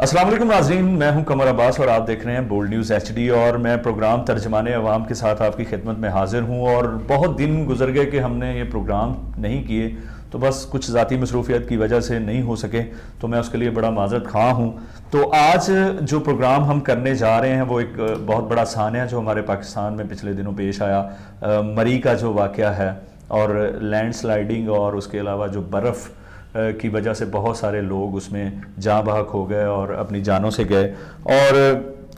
अस्सलाम वालेकुम नाज़रीन, मैं हूं कमर अब्बास और आप देख रहे हैं बोल्ड न्यूज़ HD। और मैं प्रोग्राम तर्जमाने अवाम के साथ आपकी खिदमत में हाजिर हूं। और बहुत दिन गुजर गए कि हमने ये प्रोग्राम नहीं किए, तो बस कुछ ज़ाती मसरूफियत की वजह से नहीं हो सके, तो मैं उसके लिए बड़ा माज़रत ख़्वाह हूं। तो आज जो प्रोग्राम हम करने जा रहे हैं वो एक बहुत बड़ा सानिया जो हमारे पाकिस्तान में पिछले दिनों पेश आया, मरी का जो वाक़या है और लैंड स्लाइडिंग और उसके अलावा जो बर्फ़ की वजह से बहुत सारे लोग उसमें जाँ बहक हो गए और अपनी जानों से गए। और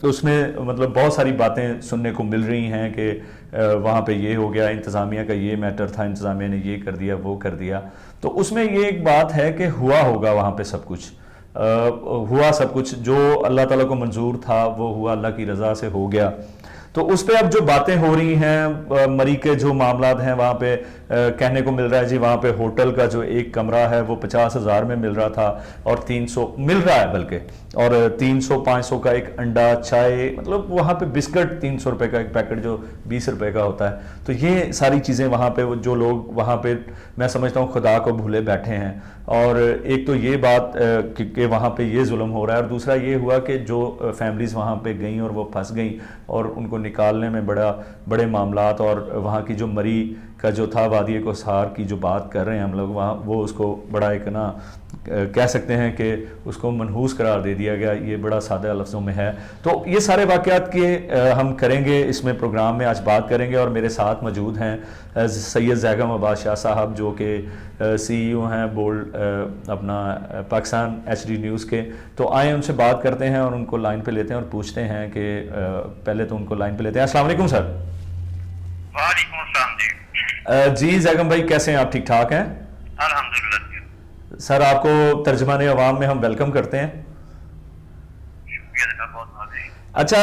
उसमें मतलब बहुत सारी बातें सुनने को मिल रही हैं कि वहाँ पे ये हो गया, इंतज़ामिया का ये मैटर था, इंतज़ामिया ने ये कर दिया, वो कर दिया। तो उसमें ये एक बात है कि हुआ होगा वहाँ पे सब कुछ, हुआ सब कुछ जो अल्लाह ताला को मंजूर था वो हुआ, अल्लाह की रज़ा से हो गया। तो उस पर अब जो बातें हो रही हैं, मरी के जो मामलात हैं वहाँ पे कहने को मिल रहा है जी, वहाँ पे होटल का जो एक कमरा है वो 50,000 में मिल रहा था और 300 मिल रहा है बल्कि, और 300-500 का एक अंडा, चाय, मतलब वहाँ पे बिस्किट 300 रुपये का एक पैकेट जो 20 रुपये का होता है। तो ये सारी चीज़ें वहाँ पे जो लोग वहाँ पे मैं समझता हूँ खुदा को भूले बैठे हैं। और एक तो ये बात कि वहाँ पे ये जुल्म हो रहा है, और दूसरा ये हुआ कि जो फैमिलीज़ वहाँ पे गई और वो फंस गई और उनको निकालने में बड़े मामलात, और वहाँ की जो मरी का जो था वादी कोसार की जो बात कर रहे हैं हम लोग, वहाँ वो उसको बड़ा एक ना कह सकते हैं कि उसको मनहूस करार दे दिया गया। ये बड़ा सादा लफ्ज़ों में है। तो ये सारे वाक़यात के हम करेंगे इसमें, प्रोग्राम में आज बात करेंगे। और मेरे साथ मौजूद हैं सैयद ज़ैगम अब्बास शाह साहब जो कि CEO हैं बोल्ड अपना पाकिस्तान HD न्यूज़ के। तो आए उनसे बात करते हैं और उनको लाइन पे लेते हैं और पूछते हैं कि पहले तो उनको लाइन पे लेते हैं। अस्सलाम वालेकुम सर। वालेकुम अस्सलाम जी। जी ज़ैगम भाई, कैसे हैं आप? ठीक ठाक हैं? अल्हम्दुलिल्लाह सर, आपको तर्जमाने अवाम में हम वेलकम करते हैं। शुक्रिया, बहुत बहुत। अच्छा,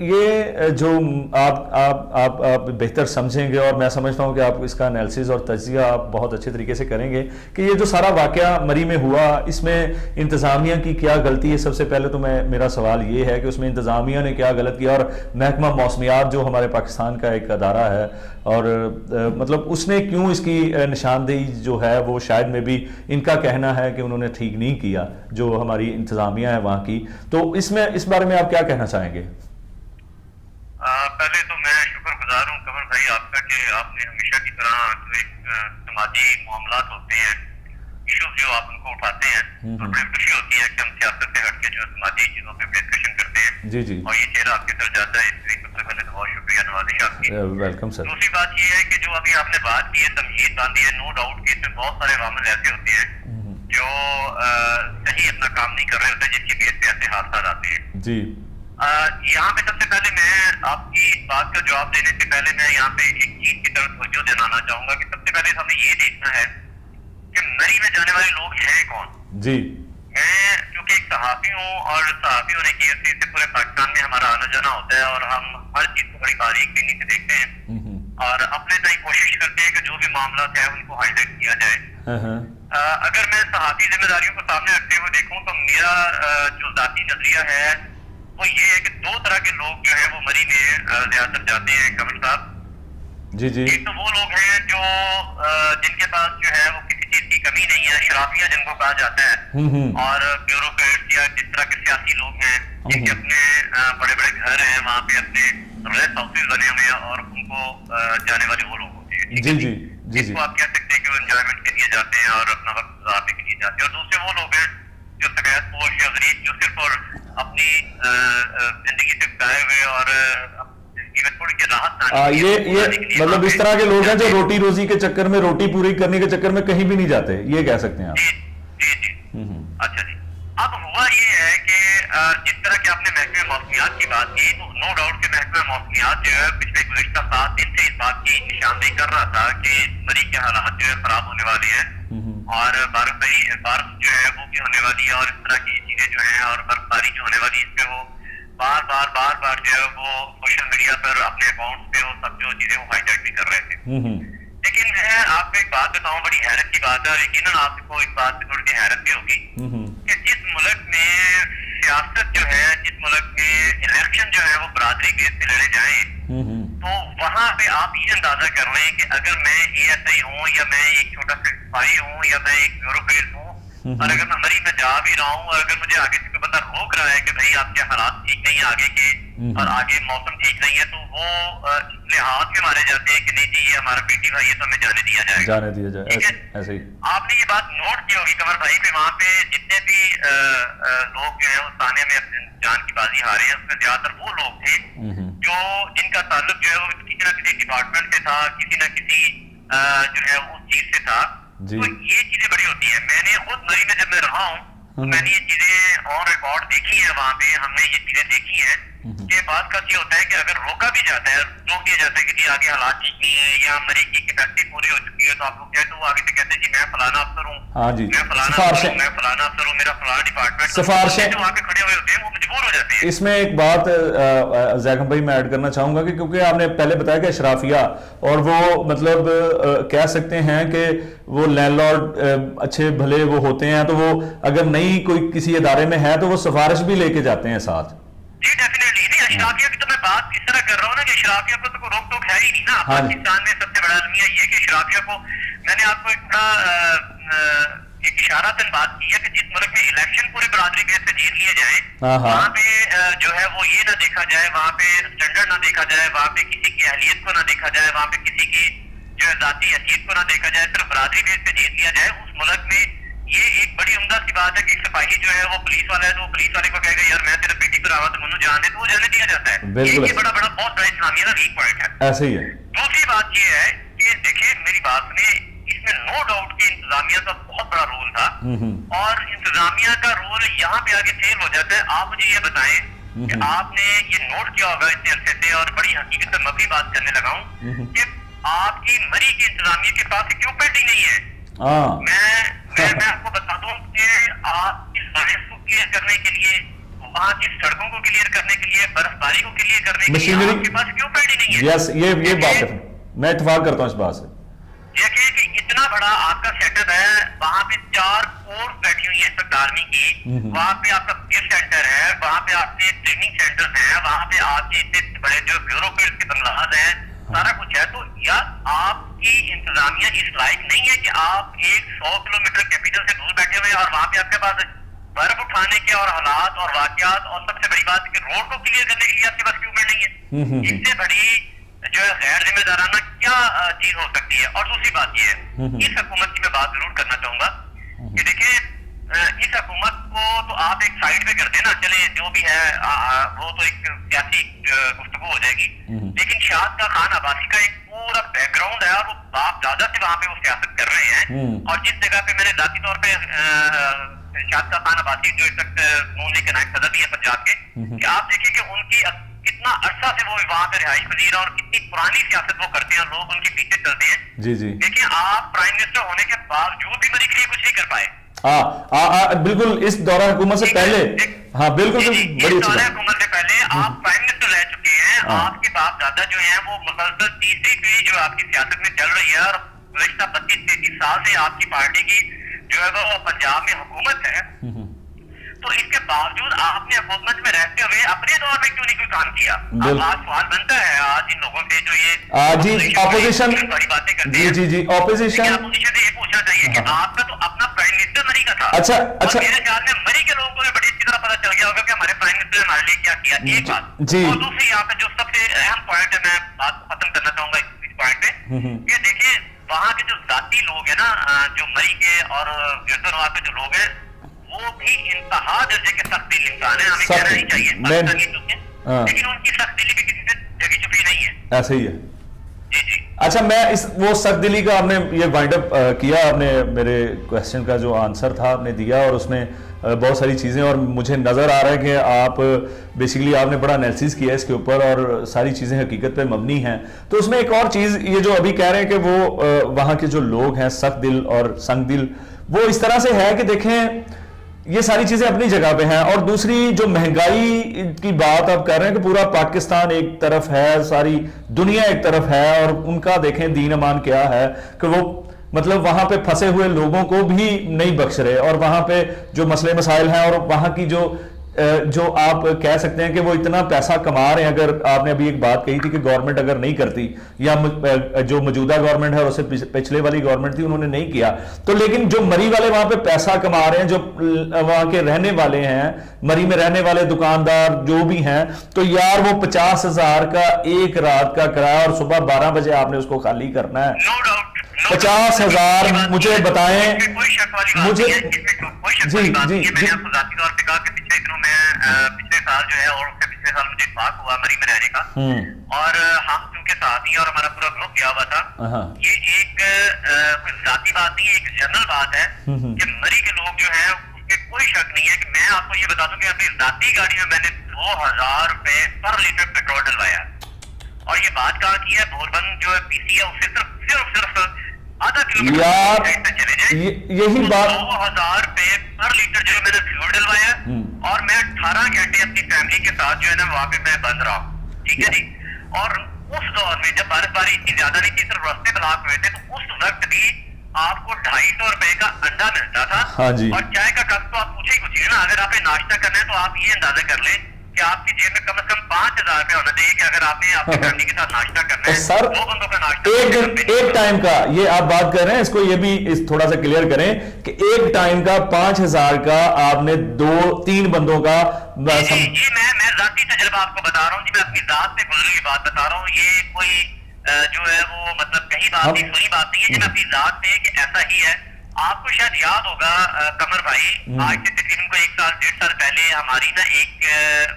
ये जो आप बेहतर समझेंगे और मैं समझता हूँ कि आप इसका एनालिसिस और तज्ज़िया आप बहुत अच्छे तरीके से करेंगे कि ये जो सारा वाक़या मरी में हुआ, इसमें इंतज़ामिया की क्या गलती है। सबसे पहले तो मेरा सवाल ये है कि उसमें इंतज़ामिया ने क्या गलत किया, और महकमा मौसमियात जो हमारे पाकिस्तान का एक अदारा है, और मतलब उसने क्यों इसकी निशानदेही जो है वो शायद में भी इनका कहना है कि उन्होंने ठीक नहीं किया, जो हमारी इंतज़ामिया है वहाँ की। तो इस बारे में आप क्या कहना चाहेंगे? पहले तो मैं शुक्रगुजार हूँ कमर भाई आपका कि आपने हमेशा की तरह जो एक समाजी मामलात होते हैं, इश्यूज जो आप उनको उठाते हैं, और बड़ी खुशी होती है कि हम सियासत से हटके जो समाजी चीजों पे डिस्कशन करते हैं। जी जी। और ये चेहरा आपके सर जाता है, इसलिए सबसे पहले तो बहुत शुक्रिया नवाजिश आपकी। Welcome sir. दूसरी बात ये है कि जो अभी आपने बात की है तमहीद बांधी है, नो डाउट कि इसमें बहुत सारे वामल ऐसे होते हैं जो सही अपना काम नहीं कर रहे होते, जिनकी बेस पे ऐसे हादसा आते हैं जी। यहाँ पे सबसे पहले मैं आपकी बात का जवाब देने से पहले मैं यहाँ पे एक चीज की तरफ तवज्जो दिलाना चाहूंगा कि सबसे पहले हमें ये देखना है कि मरी में जाने वाले लोग हैं कौन। जी। मैं चूंकि एक सहाफी हूँ और सहाफी होने की हैसियत से पूरे पाकिस्तान में हमारा आना जाना होता है और हम हर चीज को बड़ी बारीक बीनी से देखते हैं और अपने तक कोशिश करते हैं कि जो भी मामला है उनको हाईलाइट किया जाए। अगर मैं सहाफी जिम्मेदारियों को सामने रखते हुए देखूं तो मेरा जो जाती नजरिया है वो ये है कि दो तरह के लोग जो है वो मरी में ज़ियारत जाते हैं कमर साहब। जी जी। एक तो वो लोग हैं जो जिनके पास जो है वो किसी चीज की कमी नहीं है, शराफिया जिनको कहा जाता है, और ब्यूरोक्रेट्स या जिस तरह के सियासी लोग हैं जिनके अपने बड़े बड़े घर हैं, वहाँ पे अपने रेस्ट हाउसेज बने हुए हैं और उनको जाने वाले वो लोग होते हैं। जी जी जी जी। आप कह सकते हैं कि वो एंजॉयमेंट के लिए जाते हैं और अपना वक्त गुजारने के लिए जाते हैं। और दूसरे वो लोग हैं जो सफेद पोश या गरीब, जो सिर्फ और अपनी जिंदगी से गाए हुए और जिंदगी में थोड़ी सी राहत ये मतलब इस तरह के लोग हैं जो रोटी रोजी के चक्कर में, रोटी पूरी करने के चक्कर में कहीं भी नहीं जाते, ये कह सकते हैं आप। जी जी जी। अच्छा जी। अब हुआ ये है कि जिस तरह के आपने महकमे मौसमियात की बात की, तो नो डाउट के महकमे मौसमियात जो है पिछले गुज़िश्ता 7 दिन से इस बात की निशानदेही कर रहा था कि मरी के हालात जो है खराब होने वाले हैं और बारिश जो है वो भी होने वाली है और इस तरह की चीजें जो है और बर्फबारी जो होने वाली है, इस पे वो बार बार जो है वो सोशल मीडिया पर अपने अकाउंट पे वो सब जो चीजें वो हाईलाइट भी कर रहे थे। लेकिन मैं आपको एक बात बताऊं, बड़ी हैरत की बात है और यकीनन आपको इस बात से थोड़ी सी हैरत भी होगी कि जिस मुल्क में सियासत जो है, जिस मुल्क में इलेक्शन जो है वो बरादरी बेस पे लड़े जाए, तो वहां पे आप ये अंदाजा कर रहे हैं कि अगर मैं ASI हूँ या मैं एक छोटा सा सिपाही हूँ या मैं एक ब्यूरोक्रेट हूँ, اور اگر میں مری میں جا بھی رہا ہوں اور اگر مجھے آگے سے کوئی بندہ روک رہا ہے کہ بھائی آپ کے حالات ٹھیک نہیں آگے کے اور آگے موسم ٹھیک نہیں ہے، تو وہ لحاظ میں مارے جاتے ہیں کہ نہیں جی یہ ہمارا بیٹی بھائی ہے تو ہمیں جانے دیا جائے گا، جانے دیا جائے. ٹھیک ہے. ایسے ہی آپ نے یہ بات نوٹ کی ہوگی قمر بھائی پہ، وہاں پہ جتنے بھی لوگ جو ہیں وہ ثانیہ میں اپنی جان کی بازی ہارے ہیں، اس میں زیادہ تر وہ لوگ تھے جو جن کا تعلق جو ہے وہ کسی نہ کسی ڈپارٹمنٹ سے تھا، کسی نہ کسی جو ہے اس چیز سے تھا. تو یہ چیزیں بڑی ہوتی ہیں. میں نے خود مری میں جب میں رہا ہوں تو میں نے یہ چیزیں آن ریکارڈ دیکھی ہیں، وہاں پہ ہم نے یہ چیزیں دیکھی ہیں کہ بعض کا یہ ہوتا ہے کہ اگر روکا بھی جاتا ہے، روک دیا جاتا ہے کہ جی آگے حالات ٹھیک نہیں ہے یا مریض کی کیپیسٹی پوری ہو چکی ہے، تو آپ لوگ کہتے ہیں وہ آگے سے کہتے ہیں جی میں فلانا افسر ہوں، میں فلانا افسر ہوں، میں فلانا افسر ہوں، میرا فلانا ڈپارٹمنٹ. سفارشیں جو وہاں پہ کھڑے ہوئے ہوتے ہیں وہ مجبور ہو جاتے ہیں. اس میں ایک بات زیغم بھائی میں ایڈ کرنا چاہوں گا کہ کیونکہ آپ نے پہلے بتایا کہ اشرافیہ اور وہ مطلب کہہ سکتے ہیں کہ وہ لینڈ لارڈ اچھے بھلے وہ ہوتے ہیں، تو وہ اگر نہیں کوئی کسی ادارے میں ہے تو وہ سفارش بھی لے کے جاتے ہیں ساتھ. جی ڈیفینیٹلی. نہیں اشرافیہ کی تو میں بات اس طرح کر رہا ہوں نا کہ اشرافیہ کو تو کوئی روک ٹوک ہے ہی نہیں نا. پاکستان میں سب سے بڑا المیہ یہ کہ اشرافیہ کو، میں نے آپ کو ایک بڑا ایک اشاراتاً بات کی ہے کہ جس ملک میں الیکشن پورے برادری بیس پہ جیت لیے جائیں، وہاں پہ جو ہے وہ یہ نہ دیکھا جائے، وہاں پہ اسٹینڈرڈ نہ دیکھا جائے، وہاں پہ کسی کی اہلیت کو نہ دیکھا جائے، وہاں پہ کسی کی جو ہے ذاتی حیثیت کو نہ دیکھا جائے، صرف برادری بیس پہ جیت لیا جائے. اس ملک میں یہ ایک بڑی عمدہ سی بات ہے کہ سپاہی جو ہے وہ پولیس والا ہے تو وہ پولیس والے کو کہے گا یار میں تیرے بیٹی پر آوا تو منو جان دے، تو وہ جانے دیا جاتا ہے. یہ بڑا بہت بڑا اسلامیہ کا ویک پوائنٹ ہے. ایسے ہی ہے. دوسری بات یہ ہے کہ دیکھیں میری بات سنیں، اس میں نو ڈاؤٹ کہ انتظامیہ کا بہت بڑا رول تھا اور انتظامیہ کا رول یہاں پہ آگے فیل ہو جاتا ہے. آپ مجھے یہ بتائیں کہ آپ نے یہ نوٹ کیا ہوگا اتنے عرصے سے، اور بڑی حقیقت میں بھی بات کرنے لگا ہوں کہ آپ کی مری کی انتظامیہ کے پاس کیوں پینڈنگ نہیں ہے. میں آپ کو بتا دوں کہ آپ کی سائنس کو کلیئر کرنے کے لیے، وہاں کی سڑکوں کو کلیئر کرنے کے لیے، برف باری کو کلیئر کرنے کے لیے آپ کے پاس کیوں پینڈنگ نہیں ہے. یس یہ بات ہے، میں اتفاق کرتا ہوں اس بات سے. دیکھیں کہ اتنا بڑا آپ کا سیٹ اپ ہے، وہاں پہ 4 فورس بیٹھی ہوئی ہیں آرمی کی، وہاں پہ آپ کا پیئر سینٹر ہے، وہاں پہ آپ کے ٹریننگ سینٹر ہیں، وہاں پہ آپ کے اتنے بڑے جو بیوروکریٹس کے بنگلات ہیں، سارا کچھ ہے. تو یا آپ کی انتظامیہ اس لائق نہیں ہے کہ آپ ایک 100 کلومیٹر کیپٹل سے دور بیٹھے ہوئے اور وہاں پہ آپ کے پاس برف اٹھانے کے اور حالات اور واقعات، اور سب سے بڑی بات کہ روڈ کو کلیئر کرنے کے لیے آپ کے پاس کیوں نہیں ہے. اس سے بڑی جو ہے غیر ذمہ دارانہ کیا چیز ہو سکتی ہے. اور دوسری بات یہ ہے، اس حکومت کی میں بات ضرور کرنا چاہوں گا کہ دیکھیں اس حکومت کو تو آپ ایک سائڈ پہ کر دیں نا، چلے جو بھی ہے وہ تو ایک سیاسی گفتگو ہو جائے گی، لیکن شاد کا خان عباسی کا ایک پورا بیک گراؤنڈ ہے اور وہ باپ دادا سے وہاں پہ وہ سیاست کر رہے ہیں. اور جس جگہ پہ میں نے ذاتی طور پہ شاد کا خان عباسی جو اس وقت نون لیگ کے نائب صدر بھی ہے پنجاب کے، کہ آپ دیکھیں کہ ان کی کتنا عرصہ سے وہ وہاں پہ رہائش پذیر ہے اور کتنی پرانی سیاست وہ کرتے ہیں، لوگ ان کے پیچھے چلتے ہیں. دیکھیں آپ پرائم منسٹر ہونے کے باوجود بھی مری کے لیے کچھ نہیں کر پائے. بالکل اس دورہ حکومت سے پہلے، ہاں بالکل بڑی دورہ حکومت سے پہلے آپ پرائم منسٹر رہ چکے ہیں. آپ کے باپ دادا جو ہیں وہ مسلسل تیسری پیڑھی جو آپ کی سیاست میں چل رہی ہے اور گزشتہ 32-33 سال سے آپ کی پارٹی کی جو ہے وہ پنجاب میں حکومت ہے. تو اس کے باوجود آپ نے حکومت میں رہتے ہوئے اپنے دور میں کیوں نہیں کوئی کام کیا؟ آج سوال بنتا ہے آج ان لوگوں سے جو یہ اپوزیشن بڑی باتیں کرتے ہیں، اپوزیشن سے یہ پوچھنا چاہیے کہ آپ کا تو اپنا پرائم منسٹر مری کا تھا. اچھا میرے خیال میں مری کے لوگوں کو بڑی اچھی طرح پتا چل گیا ہوگا کہ ہمارے پرائم منسٹر نے ہمارے لیے کیا کیا. ایک بات اور دوسری یہاں پہ جو سب سے اہم پوائنٹ ہے، میں بات کو ختم کرنا چاہوں گا اس پوائنٹ پہ، کہ دیکھیے وہاں کے جو ذاتی لوگ ہیں نا، جو مری کے اور وہاں پہ جو لوگ ہیں وہ بھی انتہا درجے کے سخت دل انسان ہیں. ہمیں کہنا نہیں چاہیے، لیکن ان کی سخت دلی بھی کسی سے جگہ چھپی نہیں ہے. ایسے ہی ہے. اچھا میں وہ سخت دلی کا آپ نے یہ وائنڈ اپ کیا، آپ نے میرے کوشچن کا جو آنسر تھا آپ نے دیا، اور اس میں بہت ساری چیزیں، اور مجھے نظر آ رہا ہے کہ آپ بیسیکلی آپ نے بڑا انالیسس کیا اس کے اوپر اور ساری چیزیں حقیقت پہ مبنی ہیں. تو اس میں ایک اور چیز یہ جو ابھی کہہ رہے ہیں کہ وہ وہاں کے جو لوگ ہیں سخت دل اور سنگ دل، وہ اس طرح سے ہے کہ دیکھیں یہ ساری چیزیں اپنی جگہ پہ ہیں. اور دوسری جو مہنگائی کی بات آپ کر رہے ہیں کہ پورا پاکستان ایک طرف ہے، ساری دنیا ایک طرف ہے، اور ان کا دیکھیں دین امان کیا ہے کہ وہ مطلب وہاں پہ پھنسے ہوئے لوگوں کو بھی نہیں بخش رہے، اور وہاں پہ جو مسئلے مسائل ہیں اور وہاں کی جو जो आप कह सकते हैं कि वो इतना पैसा कमा रहे हैं, अगर आपने अभी एक बात कही थी कि गवर्नमेंट अगर नहीं करती या जो मौजूदा गवर्नमेंट है और उससे पिछले वाली गवर्नमेंट थी उन्होंने नहीं किया, तो लेकिन जो मरी वाले वहां पे पैसा कमा रहे हैं, जो वहां के रहने वाले हैं, मरी में रहने वाले दुकानदार जो भी हैं, तो यार वो 50,000 का एक रात का किराया और सुबह 12 बजे आपने उसको खाली करना है। 50,000 मुझे बताएं, मुझे जी जी जी पिछले साल जो है और उसके पिछले साल मुझे इत्तेफाक हुआ मरी में रहने का, और हम उनके साथ ही और हमारा पूरा ग्रुप गया हुआ था। ये एक कोई जाती बात नहीं है, एक जनरल बात है कि मरी के लोग जो है उसके कोई शक नहीं है कि मैं आपको ये बता दूं कि अपनी जाती गाड़ी में मैंने 2,000 रुपए पर लीटर पेट्रोल डलवाया, और ये बात कहाँ की है, भोरबंद जो है पीसी है उससे सिर्फ आधा किलोमीटर यार यही बात 2,000 रुपए पर लीटर जो मैंने फ्यूल डलवाया, और मैं 18 घंटे अपनी फैमिली के साथ जो है ना वहां पे मैं बंद रहा, ठीक है जी। और उस दौर में जब बर्फबारी इतनी ज्यादा नहीं थी, सिर्फ रास्ते ब्लॉक हुए थे, तो उस वक्त भी आपको 250 रुपए का अंडा मिलता था। हाँ जी। और चाय का कप तो आप पूछे ही कुछ ना, अगर आपने नाश्ता करना है तो आप ये अंदाजा कर लें कि आपकी जेब में कम से कम 5,000 रुपए होना चाहिए कि अगर आपने अपनी फैमिली के साथ नाश्ता करना है, सर 2 बंदों का नाश्ता एक टाइम का ये आप बात कर रहे हैं, इसको ये भी थोड़ा सा क्लियर करें कि एक टाइम का 5,000 का आपने 2-3 बंदों का जी मैं जाती तजुर्बा आपको बता रहा हूँ जी, मैं अपनी जात से गुजरी हुई बात बता रहा हूँ, ये कोई जो है वो मतलब कहीं बात नहीं सुनी बात नहीं है जी, मैं अपनी जात से कि ऐसा ही है। आपको शायद याद होगा कमर भाई, आज से तकरीबन को 1-1.5 साल पहले हमारी ना एक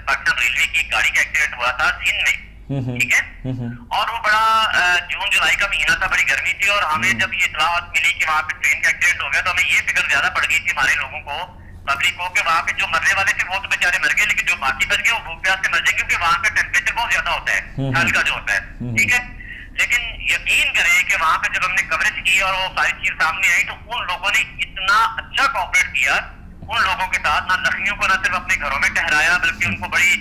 पाकिस्तान रेलवे की गाड़ी का एक्सीडेंट हुआ था सिंध में, ठीक है, और वो बड़ा जून जुलाई का महीना था, बड़ी गर्मी थी, और हमें जब ये इत्तलात मिली कि वहाँ पे ट्रेन का एक्सीडेंट हो गया तो हमें ये फिक्र ज्यादा पड़ गई थी हमारे लोगों को, पब्लिक को, कि वहाँ पे जो मरने वाले थे वो तो बेचारे मर गए, लेकिन जो बाकी बच गए वो भूख प्यास से मर जाएंगे, क्योंकि वहाँ पे टेम्परेचर बहुत ज्यादा होता है ठंड का जो होता है, ठीक है। लेकिन यकीन करें कि वहां पे जब हमने कवरेज की और वो सारी चीज सामने आई, तो उन लोगों ने इतना अच्छा कोऑपरेट किया उन लोगों के साथ, ना जख्मियों को ना सिर्फ अपने घरों में ठहराया बल्कि उनको बड़ी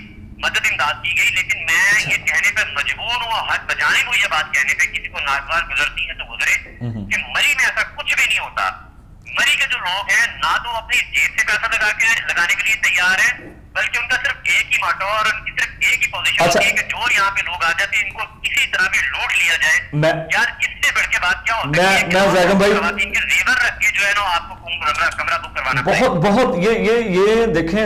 मदद इमदाद की गई। लेकिन मैं ये कहने पे मजबूर हूँ, हद बजाने को ये बात कहने पे, किसी को नागवार गुजरती है तो गुजरे, कि मरी में ऐसा कुछ भी नहीं होता। मरी के जो लोग हैं ना तो अपनी जेब से पैसा लगाने के लिए तैयार है, बल्कि उनका सिर्फ एक ही मोटो और उनकी सिर्फ एक ही पोजीशन होती है कि जो यहाँ पे लोग आ जाते हैं इनको किसी तरह भी लूट लिया जाए। यार इससे बढ़ के बात क्या होती है कि जेवर रख के जो है ना आपको कमरा बुक करवाना बहुत ये देखें,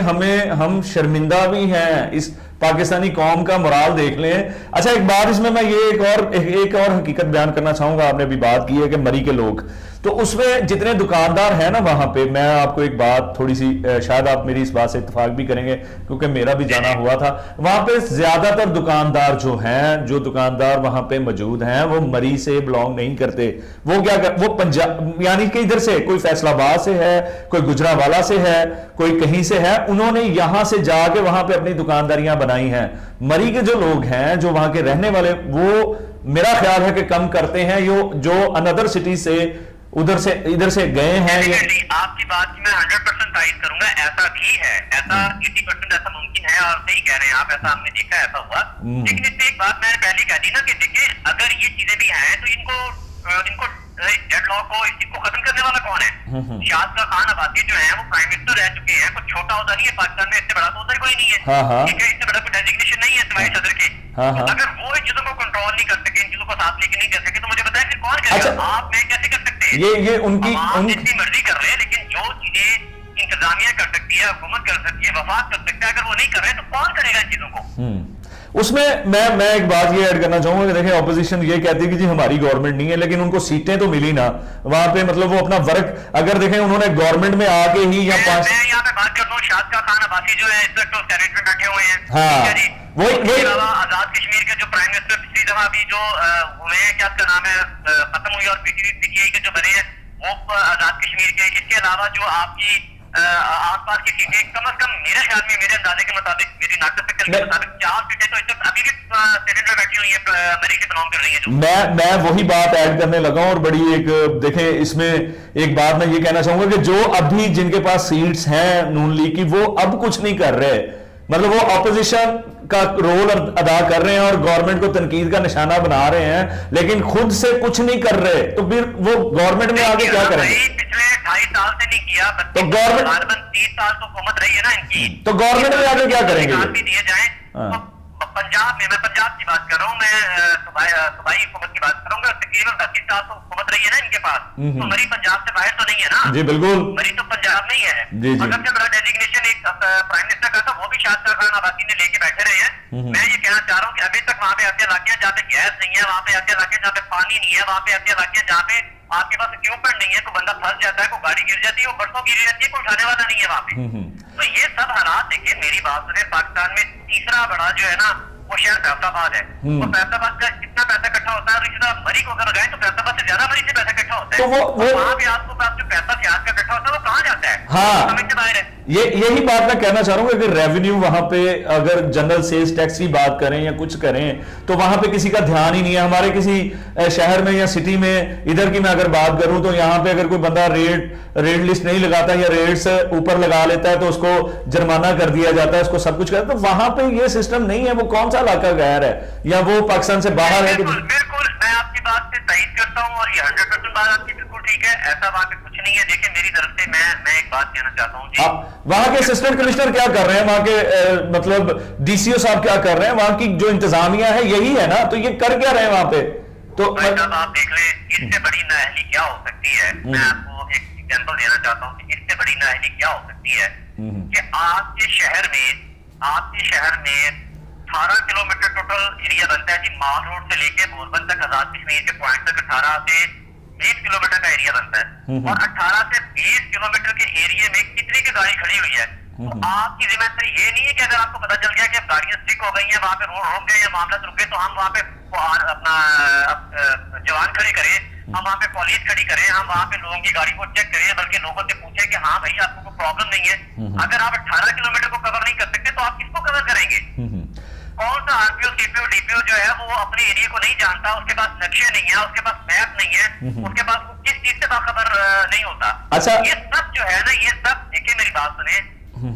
हम शर्मिंदा भी हैं, इस पाकिस्तानी कौम का मोराल देख लें। अच्छा एक बात इसमें मैं ये एक और हकीकत बयान करना चाहूंगा, आपने अभी बात की है कि मरी के लोग, तो उसमें जितने दुकानदार हैं ना वहां पे, मैं आपको एक बात थोड़ी सी, शायद आप मेरी इस बात से इत्तेफाक भी करेंगे क्योंकि मेरा भी जाना हुआ था वहां पे, ज्यादातर दुकानदार जो हैं, जो दुकानदार वहां पे मौजूद हैं वो मरी से बिलोंग नहीं करते। वो क्या वो पंजाब यानी कि इधर से कोई फैसलाबाद से है, कोई गुजरावाला से है, कोई कहीं से है, उन्होंने यहां से जाके वहां पे अपनी दुकानदारियां बनाई हैं। मरी के जो लोग हैं, जो वहां के रहने वाले, वो मेरा ख्याल है कि कम करते हैं जो अनदर सिटी से इधर से गए हैं। आपकी बात की मैं 100% तारीफ करूंगा, ऐसा भी है, ऐसा 80% ऐसा मुमकिन है, और सही कह रहे हैं आप, ऐसा हमने देखा, ऐसा हुआ। लेकिन इससे एक बात मैंने पहले कह दी ना कि देखिए अगर ये चीजें भी हैं तो इनको डेडलॉक को इसको खत्म करने वाला कौन है? शाद खान अब्बासी जो है वो प्राइम मिनिस्टर रह चुके हैं, कुछ छोटा होता नहीं है पाकिस्तान में, इससे बड़ा तो उधर कोई नहीं है, ठीक है, इससे बड़ा कोई डेजिग्नेशन नहीं है सिवाय सदर के। अगर वो इन चीजों को कंट्रोल नहीं कर सके, इन चीजों को साथ लेके नहीं कर सके, तो मुझे बताया फिर कौन करेगा? आप मैं कैसे कर सकते हैं? ये उनकी जितनी मर्जी कर रहे हैं, लेकिन जो चीजें इंतजामिया कर सकती है, हुकूमत कर सकती है, वफाक कर सकता है, अगर वो नहीं कर रहे तो कौन करेगा इन चीजों को? उसमें मैं एक बात ये ऐड करना चाहूंगा कि देखिए ऑपोजिशन ये कहती है कि जी हमारी गवर्नमेंट नहीं है, लेकिन उनको सीटें तो मिली ना वहां पे, मतलब वो अपना वर्क अगर देखें उन्होंने गवर्नमेंट में आके ही या मैं यहाँ पे बात करता हूँ, शाद खान अब्बासी जो है इस वक्त तो सेनेट में बैठे हुए हैं, हाँ वही आजाद कश्मीर के जो प्राइम मिनिस्टर पिछली दफा भी जो हुए हैं, क्या उसका नाम है, खत्म हुई और पीटीआई के जो बने हैं वो आजाद कश्मीर के, इसके अलावा जो आपकी आसपास की सीटें कम से कम मेरे ख्याल में, मेरे अंदाजे के मुताबिक, मेरी नाटक के मुताबिक 4 सीटें तो इस वक्त अभी भी सेनेट में बैठी हुई है, मरी से बिलोंग कर रही है। मैं वही बात ऐड करने लगा हूं, और बड़ी एक देखें इसमें एक बात मैं ये कहना चाहूंगा कि जो अभी जिनके पास सीट्स हैं नून लीग की, वो अब कुछ नहीं कर रहे, मतलब वो ऑपोजिशन का रोल अदा कर रहे हैं और गवर्नमेंट को तनकीद का निशाना बना रहे हैं, लेकिन खुद से कुछ नहीं कर रहे, तो फिर वो गवर्नमेंट में आगे क्या करेंगे? पिछले 2.5 साल से नहीं किया गया। तो गवर्नमेंट 30 साल तो हुकूमत रही है ना इनकी, तो गवर्नमेंट में आगे क्या करेंगे भी दिए जाए। तो पंजाब में, मैं पंजाब की बात कर रहा हूँ, मैं सूबाई हुकूमत की बात करूंगा, तकरीबन 30 साल तो हुकूमत रही है ना इनके पास, तो मरी पंजाब से बाहर तो नहीं है ना। जी बिल्कुल, मरी तो पंजाब में ही है। अगर से बड़ा डेजिग्नेशन एक प्राइम मिनिस्टर का था, वो भी शायद खान आबादी ने लेके बैठे रहे हैं। मैं ये कहना चाह रहा हूँ कि अभी तक वहाँ पे ऐसे इलाके जहाँ पे गैस नहीं है, वहाँ पे ऐसे इलाके जहाँ पे पानी नहीं है, वहाँ पे ऐसे इलाके जहाँ पे आपके पास इक्विपमेंट नहीं है, कोई बंदा फंस जाता है, कोई गाड़ी गिर जाती है, वो बरसों गिर जाती है, कोई उठाने वाला नहीं है वहाँ पे। तो ये सब हालात देखिए, मेरी बात सुने, पाकिस्तान में तीसरा बड़ा जो है ना वो शहर फैसलाबाद है। तो फैसलाबाद का कितना पैसा इकट्ठा होता है, और इतना मरी को अगर लगाए तो फैसलाबाद से ज्यादा मरी से पैसा इकट्ठा होता है। तो वहाँ पे आपको जो पैसा सियासत का इकट्ठा होता है वो कहाँ जाता है? हाँ, समझ से बाहर है। यही बात मैं कहना चाह रहा हूँ कि रेवेन्यू वहां पे अगर जनरल सेल्स टैक्स की बात करें या कुछ करें तो वहां पे किसी का ध्यान ही नहीं है। हमारे किसी शहर में या सिटी में, इधर की मैं अगर बात करूं तो यहाँ पे अगर कोई बंदा रेड लिस्ट नहीं लगाता या रेड से ऊपर लगा लेता है तो उसको जुर्माना कर दिया जाता है, उसको सब कुछ करता है। तो वहां पे ये सिस्टम नहीं है। वो कौन सा इलाका गैर है या वो पाकिस्तान से बाहर है? बिल्कुल मैं आपकी बात से तइद करता हूँ, और ये 100% बात आपकी बिल्कुल ठीक है। ऐसा वहां पे कुछ नहीं है। देखिए मेरी तरफ से मैं एक बात कहना चाहता हूँ जी, वहां के असिस्टेंट कमिश्नर क्या कर रहे हैं, वहां के मतलब डीसीओ साहब क्या कर रहे हैं, वहां की जो इंतजामिया है यही है ना, तो ये कर क्या रहे हैं वहां पे? तो आप देख ले, इससे बड़ी नाअहली क्या हो सकती है। मैं आपको एक एग्जांपल देना चाहता हूँ कि इससे बड़ी नाअहली क्या हो सकती है कि आपके शहर में 18 किलोमीटर टोटल एरिया बनता है जी, माल रोड से लेके बोरबन तक, आजाद कश्मीर के पॉइंट तक 18 से 20 किलोमीटर का एरिया बनता है। और 18 से 20 किलोमीटर के एरिया में कितनी की गाड़ी खड़ी हुई है। तो आपकी जिम्मेदारी ये नहीं है कि अगर आपको पता चल गया कि अब गाड़ियां स्टिक हो गई हैं, वहां पे रोड रुक गए या मामला रुक गए, तो हम वहां पे अपना जवान खड़े करें, हम वहां पे पुलिस खड़ी करें, हम वहां पे लोगों की गाड़ी को चेक करें, बल्कि लोगों से पूछे कि हाँ भाई आपको कोई प्रॉब्लम नहीं है। अगर आप 18 किलोमीटर को कवर नहीं कर सकते तो आप किसको कवर करेंगे? कौन सा आरपीओ, सीपीओ, डीपीओ जो है वो अपने एरिया को नहीं जानता, उसके पास नक्शे नहीं है, उसके पास मैप नहीं है, उसके पास किस चीज से बाखबर नहीं होता। अच्छा, ये सब जो है ना, ये सब देखिए मेरी बात सुने,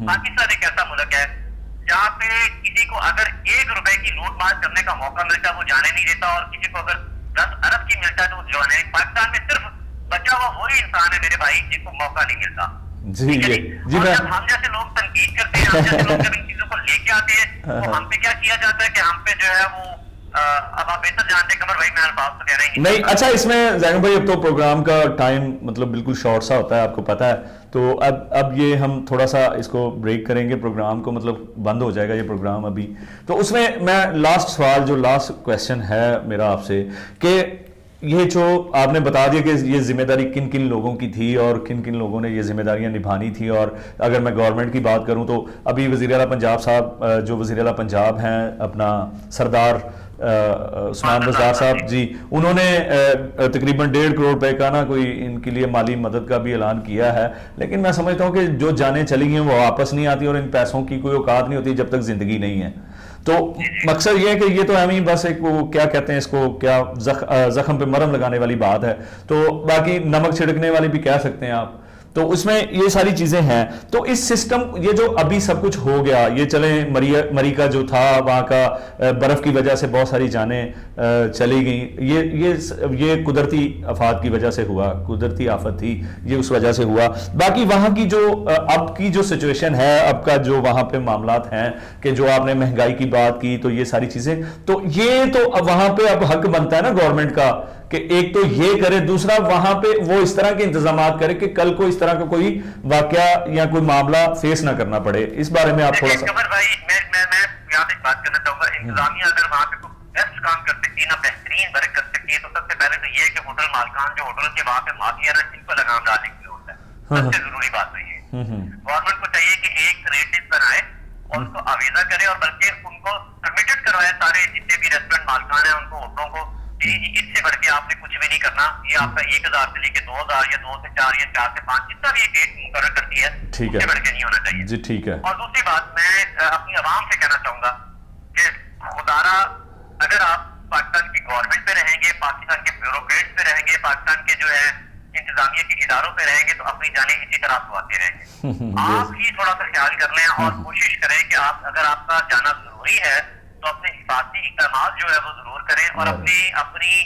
पाकिस्तान एक ऐसा मुल्क है जहाँ पे किसी को अगर 1 रुपए की लूट मार करने का मौका मिलता है वो जाने नहीं देता, और किसी को अगर 10 अरब की मिलता है तो जो है, पाकिस्तान में सिर्फ बचा हुआ वही इंसान है मेरे भाई जिसको मौका नहीं मिलता। जी जब हम जैसे लोग तनकीद करते हैं, हम जैसे लोग जब इन चीजों को लेके आते हैं तो हम पे क्या किया जाता है कि हम पे जो है वो अब आप बेहतर जानते हैं कमर भाई, मैं अल्फाज तो कह रहे हैं नहीं। अच्छा, इसमें जैन भाई अब तो प्रोग्राम का टाइम मतलब बिल्कुल शॉर्ट सा होता है, आपको पता है। तो अब ये हम थोड़ा सा इसको ब्रेक करेंगे, प्रोग्राम को मतलब बंद हो जाएगा ये प्रोग्राम अभी। तो उसमें मैं लास्ट सवाल, जो लास्ट क्वेश्चन है मेरा आपसे, कि ये जो आपने बता दिया कि ये जिम्मेदारी किन किन लोगों की थी और किन किन लोगों ने ये जिम्मेदारियां निभानी थी। और अगर मैं गवर्नमेंट की बात करूं तो अभी वज़ीर आला पंजाब साहब, जो वज़ीर आला पंजाब हैं अपना सरदार उस्मान बज़दार साहब जी, उन्होंने तकरीबन 1.5 करोड़ रुपए का ना कोई इनके लिए माली मदद का भी ऐलान किया है। लेकिन मैं समझता हूँ कि जो जानें चली गई हैं वो वापस नहीं आती, और इन पैसों की कोई औकात नहीं होती जब तक जिंदगी नहीं है। तो मकसद ये है कि ये तो एम ही बस एक वो क्या कहते हैं इसको, क्या जख्म पे मरहम लगाने वाली बात है, तो बाकी नमक छिड़कने वाली भी कह सकते हैं आप। तो उसमें ये सारी चीजें हैं। तो इस सिस्टम, ये जो अभी सब कुछ हो गया, ये चले मरी का जो था वहाँ का बर्फ की वजह से बहुत सारी जानें चली गई, ये कुदरती आफात की वजह से हुआ, कुदरती आफत थी, ये उस वजह से हुआ। बाकी वहाँ की जो अब की जो सिचुएशन है, अब का जो वहाँ पे मामलात हैं, कि जो आपने महंगाई की बात की, तो ये सारी चीजें, तो ये तो अब वहाँ पे अब हक बनता है ना गवर्नमेंट का कि एक तो ये करे, दूसरा वहां पे वो इस तरह के इंतजाम करे कि कल को इस तरह का कोई वाकया या कोई मामला फेस ना करना पड़े। इस बारे में आप थोड़ा सा। कमर भाई, मैं यहाँ पे बात करना चाहूंगा। इंतजामिया अगर वहां पे बेस्ट काम कर सकती है ना, बेहतरीन वर्क कर सकती है, तो सबसे पहले तो ये है कि होटल मालकान जो होटल के वहां पे माफिया ना, इनको लगाम डालने की जरूरत है। सबसे जरूरी बात तो ये गवर्नमेंट को चाहिए कि एक रेट लिस्ट बनाए और उसको आवेजा करे, और बल्कि उनको सबमिटेड करवाए सारे जितने भी रेस्टोरेंट मालकान है उनको, होटलों को, इससे बढ़ के आपने कुछ भी नहीं करना। ये आपका 1000 से लेके 2000 या 2 से 4 या 4 से 5 जितना भी एक मुकर्रर करती है, उससे बढ़ के नहीं होना चाहिए जी। ठीक है। और दूसरी बात मैं अपनी आवाम से कहना चाहूंगा कि खुदारा, अगर आप पाकिस्तान की गवर्नमेंट पे रहेंगे, पाकिस्तान के ब्यूरोक्रेट्स पे रहेंगे, पाकिस्तान के जो है इंतजामिया के इदारों पे रहेंगे, तो अपनी जाने इसी तरह खुआते रहेंगे। आप ही थोड़ा सा ख्याल कर लें और कोशिश करें कि आप, अगर आपका जाना जरूरी है तो अपने हिफाजती इक़दामात जो है वो जरूर करें, और अपनी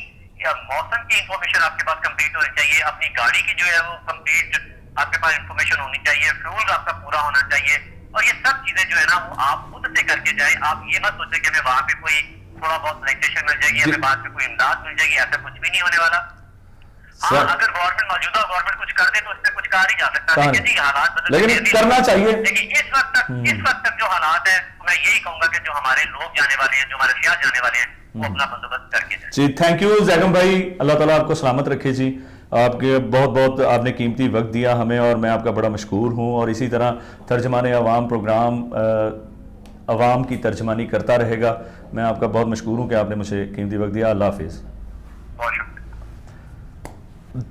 मौसम की इंफॉर्मेशन आपके पास कंप्लीट होनी चाहिए, अपनी गाड़ी की जो है वो कंप्लीट آپ کے پاس انفارمیشن ہونی چاہیے, فیول آپ کا پورا ہونا چاہیے, اور یہ سب چیزیں جو ہے نا وہ آپ خود سے کر کے جائیں. آپ یہ مت سوچیں کہ ہمیں وہاں پہ کوئی تھوڑا بہت ریلیکسیشن مل جائے گی, ہمیں بعد میں کوئی امداد مل جائے گی, ایسا کچھ بھی نہیں ہونے والا. ہاں اگر گورنمنٹ موجودہ گورنمنٹ کچھ کر دے تو اس سے کچھ کہا نہیں جا سکتا, لیکن جی حالات بدل, لیکن کرنا چاہیے. لیکن اس وقت تک جو حالات ہیں میں یہی کہوں گا کہ جو ہمارے لوگ جانے والے ہیں, جو ہمارے سیاح جانے والے ہیں, وہ اپنا بندوبست کر کے جائیں. جی تھینک یو زیگم بھائی, اللہ تعالیٰ آپ کو سلامت رکھے جی. آپ کے بہت بہت آپ نے قیمتی وقت دیا ہمیں اور میں آپ کا بڑا مشکور ہوں, اور اسی طرح ترجمان عوام پروگرام عوام کی ترجمانی کرتا رہے گا. میں آپ کا بہت مشکور ہوں کہ آپ نے مجھے قیمتی وقت دیا. اللہ حافظ. بہت شکریہ.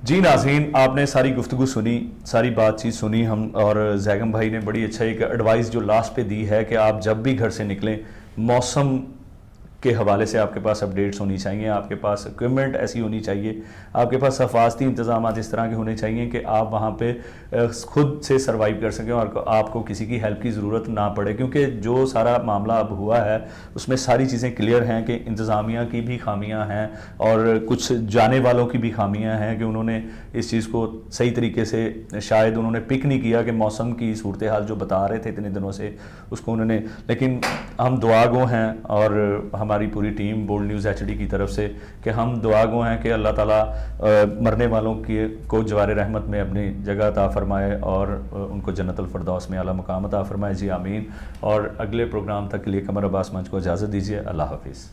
جی ناظرین, آپ نے ساری گفتگو سنی, ساری بات چیت سنی ہم, اور زیگم بھائی نے بڑی اچھا ایک ایڈوائس جو لاسٹ پہ دی ہے کہ آپ جب بھی گھر سے نکلیں موسم کے حوالے سے آپ کے پاس اپڈیٹس ہونی چاہیے, آپ کے پاس اکوپمنٹ ایسی ہونی چاہیے, آپ کے پاس حفاظتی انتظامات اس طرح کے ہونے چاہیے کہ آپ وہاں پہ خود سے سروائیو کر سکیں اور آپ کو کسی کی ہیلپ کی ضرورت نہ پڑے. کیونکہ جو سارا معاملہ اب ہوا ہے اس میں ساری چیزیں کلیئر ہیں کہ انتظامیہ کی بھی خامیاں ہیں اور کچھ جانے والوں کی بھی خامیاں ہیں کہ انہوں نے اس چیز کو صحیح طریقے سے شاید انہوں نے پک نہیں کیا کہ موسم کی صورتحال جو بتا رہے تھے اتنے دنوں سے اس کو انہوں نے. لیکن ہم دعا گو ہیں, اور ہماری پوری team Bold News H D کی طرف سے کہ ہم دعا گو ہیں کہ اللہ تعالیٰ مرنے والوں کی کو جوار رحمت میں اپنی جگہ عطا فرمائے اور ان کو جنت الفردوس میں اعلیٰ مقام عطا فرمائے. جی آمین. اور اگلے پروگرام تک کے لیے قمر عباس منچ کو اجازت دیجیے. اللہ حافظ.